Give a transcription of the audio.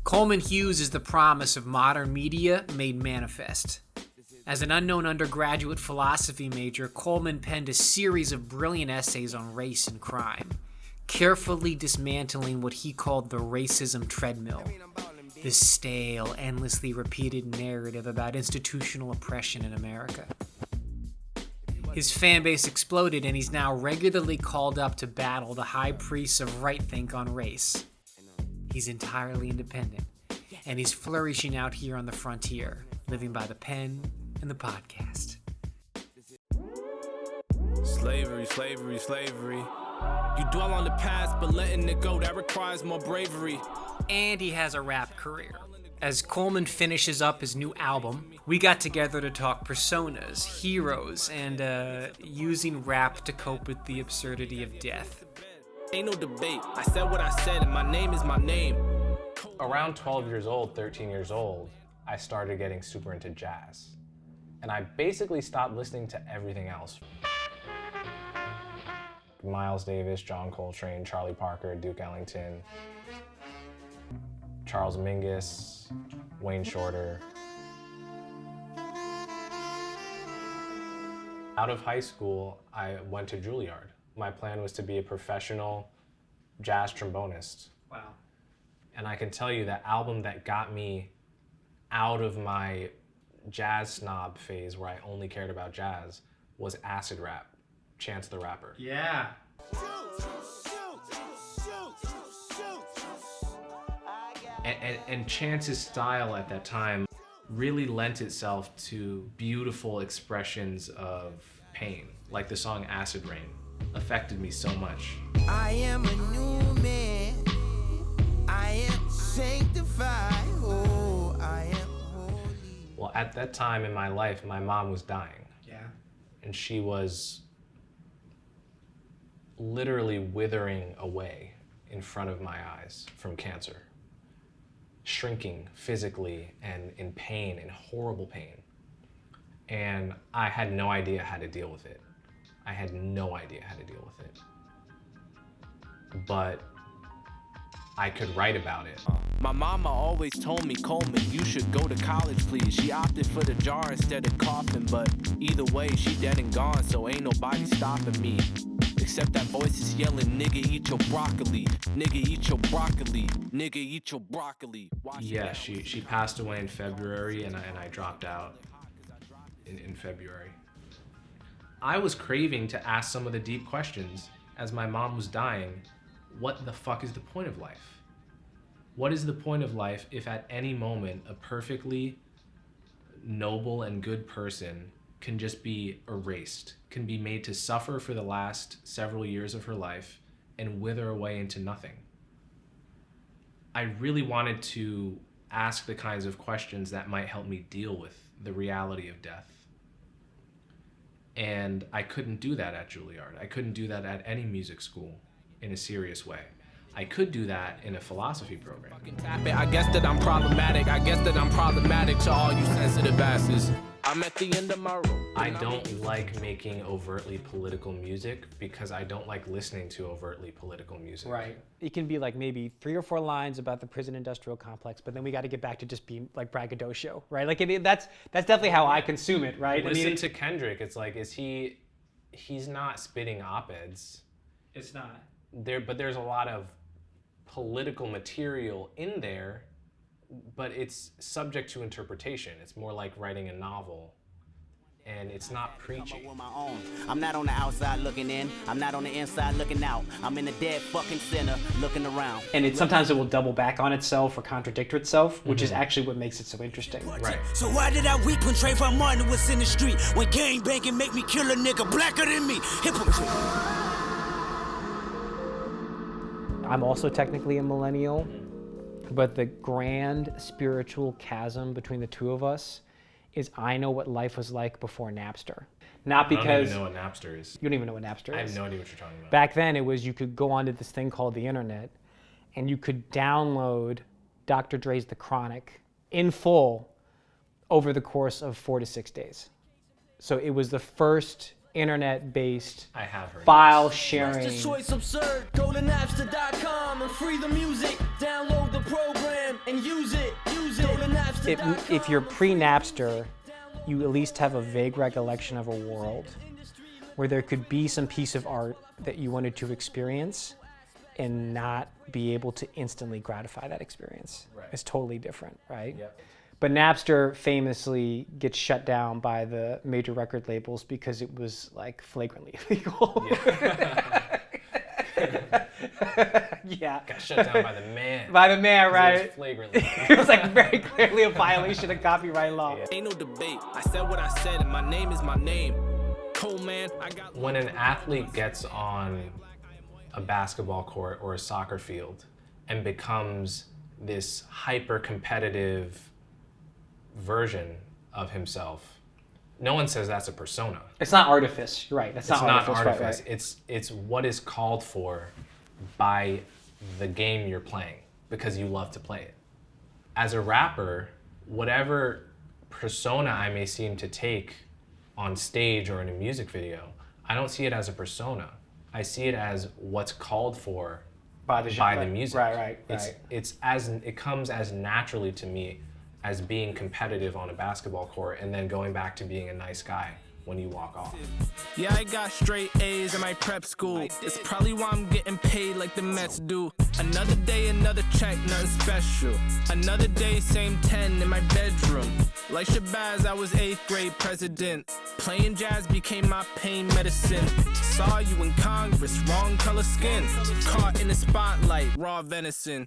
Coleman Hughes is the promise of modern media made manifest. As an unknown undergraduate philosophy major, Coleman penned a series of brilliant essays on race and crime, carefully dismantling what he called the racism treadmill, this stale, endlessly repeated narrative about institutional oppression in America. His fan base exploded, and he's now regularly called up to battle the high priests of right-think on race. He's entirely independent, and he's flourishing out here on the frontier, living by the pen and the podcast. Slavery, slavery, slavery. You dwell on the past, but letting it go, that requires more bravery. And he has a rap career. As Coleman finishes up his new album, we got together to talk personas, heroes, and using rap to cope with the absurdity of death. Ain't no debate. I said what I said, and my name is my name. Around 12 years old, 13 years old, I started getting super into jazz. And I basically stopped listening to everything else. Miles Davis, John Coltrane, Charlie Parker, Duke Ellington, Charles Mingus, Wayne Shorter. Out of high school, I went to Juilliard. My plan was to be a professional jazz trombonist. Wow. And I can tell you that album that got me out of my jazz snob phase where I only cared about jazz was Acid Rap, Chance the Rapper. Yeah. And Chance's style at that time really lent itself to beautiful expressions of pain, like the song Acid Rain affected me so much. I am a new man. I am sanctified. Oh, I am holy. Well, at that time in my life, my mom was dying. Yeah. And she was literally withering away in front of my eyes from cancer. Shrinking physically and in pain, in horrible pain. And I had no idea how to deal with it. I had no idea how to deal with it. But I could write about it. My mama always told me, Coleman, you should go to college, please. She opted for the jar instead of coffin, but either way, she dead and gone, so ain't nobody stopping me. Except that voice is yelling, nigga, eat your broccoli. Nigga, eat your broccoli. Nigga, eat your broccoli. Yeah, she passed away in February, and I dropped out in February. I was craving to ask some of the deep questions as my mom was dying. What the fuck is the point of life? What is the point of life if at any moment a perfectly noble and good person can just be erased, can be made to suffer for the last several years of her life and wither away into nothing? I really wanted to ask the kinds of questions that might help me deal with the reality of death. And I couldn't do that at Juilliard. I couldn't do that at any music school in a serious way. I could do that in a philosophy program. I guess that I'm problematic. I guess that I'm problematic to all you sensitive asses. I'm at the end of my rope. I don't like making overtly political music because I don't like listening to overtly political music. Right. It can be like maybe 3 or 4 lines about the prison industrial complex, but then we got to get back to just being like braggadocio, right? Like that's definitely how I consume it, right? Listen to Kendick. It's like, he's not spitting op-eds. It's not. But there's a lot of political material in there, but it's subject to interpretation. It's more like writing a novel, and it's not preaching. I'm not on the outside looking in. I'm not on the inside looking out. I'm in the dead fucking center looking around. And sometimes it will double back on itself or contradict itself, which is actually what makes it so interesting. Right. So why did I weep when Trayvon Martin was in the street? When gang banging make me kill a nigga blacker than me? Hypocrite. I'm also technically a millennial, but the grand spiritual chasm between the two of us is I know what life was like before Napster. Not because... I don't even know what Napster is. You don't even know what Napster is? I have no idea what you're talking about. Back then, it was you could go onto this thing called the internet, and you could download Dr. Dre's The Chronic in full over the course of 4 to 6 days. So it was the first internet-based file sharing. Choice absurd. Go to Napster.com and free the music. Download the program and and use it. Go to Napster.com. If you're pre-Napster, you at least have a vague recollection of a world where there could be some piece of art that you wanted to experience and not be able to instantly gratify that experience. Right. It's totally different, right? Yep. But Napster famously gets shut down by the major record labels because it was like flagrantly illegal. Yeah. Got shut down by the man. By the man, It was right? flagrantly. It was like very clearly a violation of copyright law. Ain't no debate. I said what I said, and my name is my name. Coleman, I got. When an athlete gets on a basketball court or a soccer field and becomes this hyper-competitive version of himself, no one says that's a persona. It's not artifice, you're right. That's It's not artifice. artifice. Right. It's what is called for by the game you're playing because you love to play it. As a rapper, whatever persona I may seem to take on stage or in a music video, I don't see it as a persona. I see it as what's called for By the genre. by the music. Right. It comes as naturally to me as being competitive on a basketball court and then going back to being a nice guy when you walk off. Yeah, I got straight A's in my prep school. It's probably why I'm getting paid like the Mets do. Another day, another check, nothing special. Another day, same 10 in my bedroom. Like Shabazz, I was 8th grade president. Playing jazz became my pain medicine. Saw you in Congress, wrong color skin. Caught in the spotlight, raw venison.